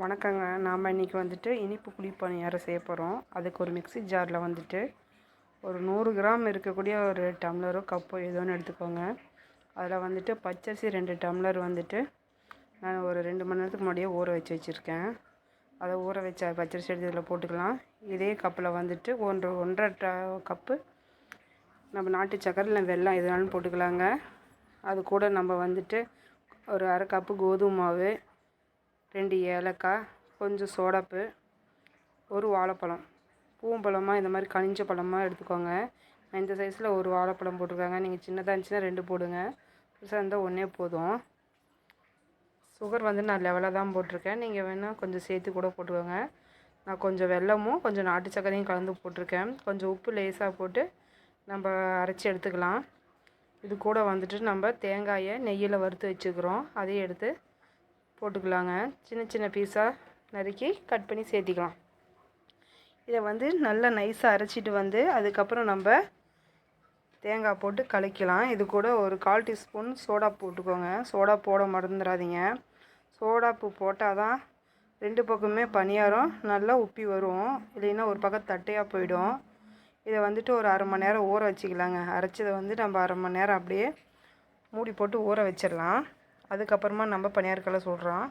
வணக்கங்க. நாம் இன்றைக்கி வந்துட்டு இனிப்பு குழிப்பணியாரம் செய்ய போகிறோம். அதுக்கு ஒரு மிக்ஸி ஜாரில் வந்துட்டு ஒரு 100 கிராம் இருக்கக்கூடிய ஒரு டம்ளரோ கப்போ ஏதோ ஒன்று எடுத்துக்கோங்க. அதில் வந்துட்டு பச்சரிசி 2 டம்ளர் வந்துட்டு நான் ஒரு 2 மணி நேரத்துக்கு முன்னாடியே ஊற வச்சுருக்கேன். அதை ஊற வச்ச பச்சரிசி எடுத்து இதில் போட்டுக்கலாம். இதே கப்பில் வந்துட்டு 1.5 கப்பு நம்ம நாட்டு சக்கரை இல்லை வெல்லம் எதுனாலும் போட்டுக்கலாங்க. அது கூட நம்ம வந்துட்டு ஒரு அரை கப்பு கோதுமை மாவு, 2 ஏலக்காய், கொஞ்சம் சோடாப்பு, ஒரு வாழைப்பழம், பூவம்பழமாக இந்த மாதிரி கனிஞ்ச பழமாக எடுத்துக்கோங்க. நான் இந்த சைஸில் ஒரு வாழைப்பழம் போட்டிருக்காங்க. நீங்கள் சின்னதாக இருந்துச்சுன்னா 2 போடுங்க, பெருசாக இருந்தால் 1 போதும். சுகர் வந்து நான் லெவலாக தான் போட்டிருக்கேன். நீங்கள் வேணால் கொஞ்சம் சேர்த்து கூட போட்டுக்கோங்க. நான் கொஞ்சம் வெல்லமும் கொஞ்சம் நாட்டு சர்க்கரையும் கலந்து போட்டிருக்கேன். கொஞ்சம் உப்பு லேசாக போட்டு நம்ம அரைச்சி எடுத்துக்கலாம். இது கூட வந்துட்டு நம்ம தேங்காயை நெய்யில் வறுத்து வச்சுக்கிறோம். அதையும் எடுத்து போட்டுக்கலாங்க. சின்ன சின்ன பீஸாக நறுக்கி கட் பண்ணி சேர்த்திக்கலாம். இதை வந்து நல்லா நைஸாக அரைச்சிட்டு வந்து அதுக்கப்புறம் நம்ம தேங்காய் போட்டு கலக்கலாம். இது கூட ஒரு 1/4 டீஸ்பூன் சோடா போட்டுக்கோங்க. சோடா போட மறந்துடாதீங்க. சோடாப்பு போட்டால் தான் 2 பக்கமே பணியாரம் நல்லா உப்பி வரும். இல்லைன்னா ஒரு பக்கம் தட்டையாக போயிடும். இதை வந்துட்டு ஒரு அரை மணி நேரம் ஊற வச்சுக்கலாங்க. அரைச்சதை வந்து நம்ம அரை மணி நேரம் அப்படியே மூடி போட்டு ஊற வச்சிடலாம். அதுக்கப்புறமா நம்ம பணியாரக்கல்லை சுடுறோம்.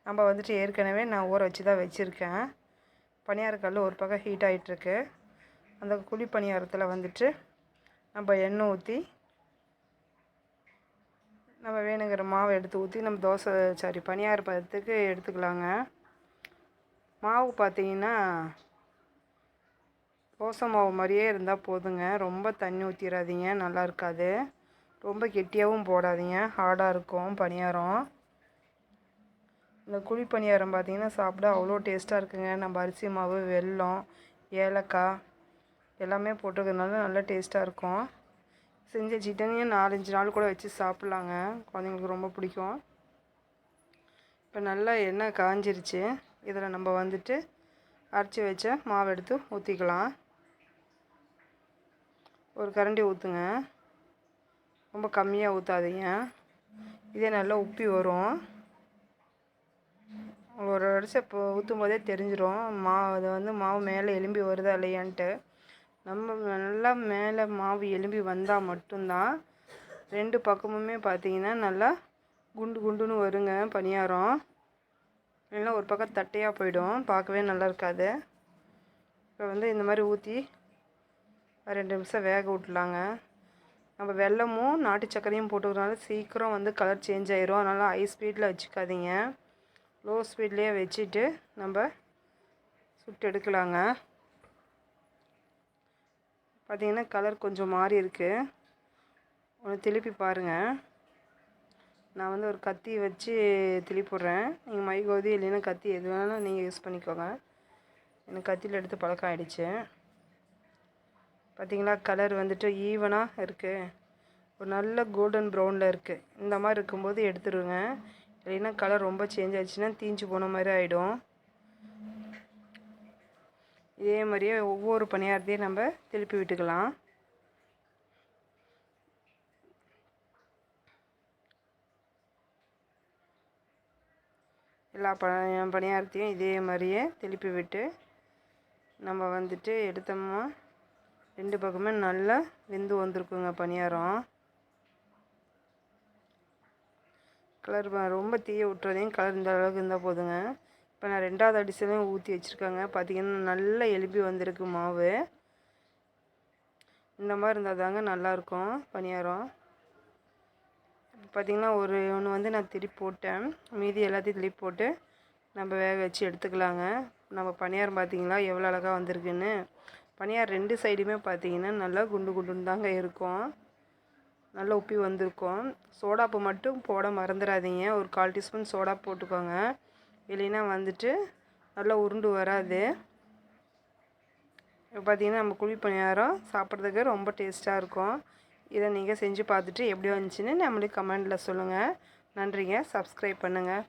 நம்ம வந்துட்டு ஏற்கனவே நான் ஊற வச்சு தான் வச்சுருக்கேன். பணியாரக்கல் ஒரு பக்கம் ஹீட் ஆகிட்டுருக்கு. அந்த குழி பணியாரத்தில் வந்துட்டு நம்ம எண்ணெய் ஊற்றி நம்ம வேணுங்கிற மாவை எடுத்து ஊற்றி நம்ம பணியார பதத்துக்கு எடுத்துக்கலாங்க. மாவு பார்த்திங்கன்னா தோசை மாவு மாதிரியே இருந்தால் போதுங்க. ரொம்ப தண்ணி ஊற்றிடாதீங்க, நல்லா இருக்காது. ரொம்ப கெட்டியாகவும் போடாதீங்க, ஹார்டாக இருக்கும் பணியாரம். இந்த குழி பணியாரம் பார்த்திங்கன்னா சாப்பிட அவ்வளோ டேஸ்ட்டாக இருக்குங்க. நம்ம அரிசி மாவு, வெல்லம், ஏலக்காய் எல்லாமே போட்டுக்கிறதுனால நல்லா டேஸ்ட்டாக இருக்கும். செஞ்ச வச்சுக்கிட்டேங்க 4-5 நாள் கூட வச்சு சாப்பிட்லாங்க. குழந்தைங்களுக்கு ரொம்ப பிடிக்கும். இப்போ நல்லா எண்ணெய் காஞ்சிருச்சு. இதில் நம்ம வந்துட்டு அரைச்சி வச்ச மாவு எடுத்து ஊற்றிக்கலாம். ஒரு கரண்டி ஊற்றுங்க, ரொம்ப கம்மியாக ஊற்றாதீங்க. இதே நல்லா உப்பி வரும். ஒரு அடிச்சு இப்போ ஊற்றும் போதே தெரிஞ்சிடும் அது வந்து மாவு மேலே எலும்பி வருதா இல்லையான்ட்டு. நம்ம நல்லா மேலே மாவு எலும்பி வந்தால் மட்டும்தான் 2 பக்கமுமே பார்த்திங்கன்னா நல்லா குண்டு குண்டுன்னு வருங்க பணியாரம். இல்லைன்னா ஒரு பக்கம் தட்டையாக போயிடும், பார்க்கவே நல்லா இருக்காது. இப்போ வந்து இந்த மாதிரி ஊற்றி 2 நிமிஷம் வேக விட்லாங்க. நம்ம வெல்லமும் நாட்டு சர்க்கரையும் போட்டுக்கிறதுனால சீக்கிரம் வந்து கலர் சேஞ்ச் ஆயிரும். அதனால் ஹை ஸ்பீடில் வச்சுக்காதீங்க, லோ ஸ்பீட்லேயே வச்சுட்டு நம்ம சுட்டு எடுக்கலாங்க. பார்த்திங்கன்னா கலர் கொஞ்சம் மாறி இருக்குது. ஒன்று திருப்பி பாருங்கள். நான் வந்து ஒரு கத்தி வச்சு திருப்பிடுறேன். நீங்கள் மைகோதி இல்லைன்னா கத்தி எது வேணாலும் நீங்கள் யூஸ் பண்ணிக்கோங்க. எனக்கு கத்தியில் எடுத்து பழக்கம் ஆகிடுச்சு. பார்த்திங்களா கலர் வந்துட்டு ஈவனாக இருக்குது. ஒரு நல்ல கோல்டன் ப்ரௌனில் இருக்குது. இந்த மாதிரி இருக்கும்போது எடுத்துருங்க. இல்லைன்னா கலர் ரொம்ப சேஞ்ச் ஆச்சுன்னா தீஞ்சு போன மாதிரி ஆகிடும். இதே மாதிரியே ஒவ்வொரு பணியாரத்தையும் நம்ம திருப்பி விட்டுக்கலாம். எல்லா பணியாரத்தையும் இதே மாதிரியே திருப்பி விட்டு நம்ம வந்துட்டு எடுத்தோம்னா 2 பக்கமே நல்லா வெந்து வந்திருக்குங்க பணியாரம். கலர் ரொம்ப தீய விட்டுறதையும் கலர் இந்த அளவுக்கு இருந்தால் போதுங்க. இப்போ நான் 2வது அடிசலையும் ஊற்றி வச்சுருக்கேங்க. பார்த்திங்கன்னா நல்லா எலும்பி வந்திருக்கு மாவு. இந்த மாதிரி இருந்தால் தாங்க நல்லாயிருக்கும் பணியாரம். பார்த்திங்கன்னா ஒன்று வந்து நான் திருப்பி போட்டேன். மீதி எல்லாத்தையும் திருப்பி போட்டு நம்ம வேக வச்சு எடுத்துக்கலாங்க. நம்ம பணியாரம் பார்த்திங்களா எவ்வளோ அழகாக வந்திருக்குன்னு. பணியாரம் 2 சைடுமே பார்த்திங்கன்னா நல்லா குண்டு குண்டுன்னு தாங்க இருக்கும், நல்லா உப்பி வந்திருக்கும். சோடாப்பு மட்டும் போட மறந்துடாதீங்க. ஒரு 1/4 டீஸ்பூன் சோடா போட்டுக்கோங்க. இல்லைன்னா வந்துட்டு நல்லா உருண்டு வராது. இப்போ பார்த்திங்கன்னா நம்ம குழி பணியாரம் சாப்பிட்றதுக்கு ரொம்ப டேஸ்ட்டாக இருக்கும். இதை நீங்கள் செஞ்சு பார்த்துட்டு எப்படி வந்துச்சுன்னு நம்மளுக்கு கமெண்டில் சொல்லுங்கள். நன்றிங்க. சப்ஸ்கிரைப் பண்ணுங்கள்.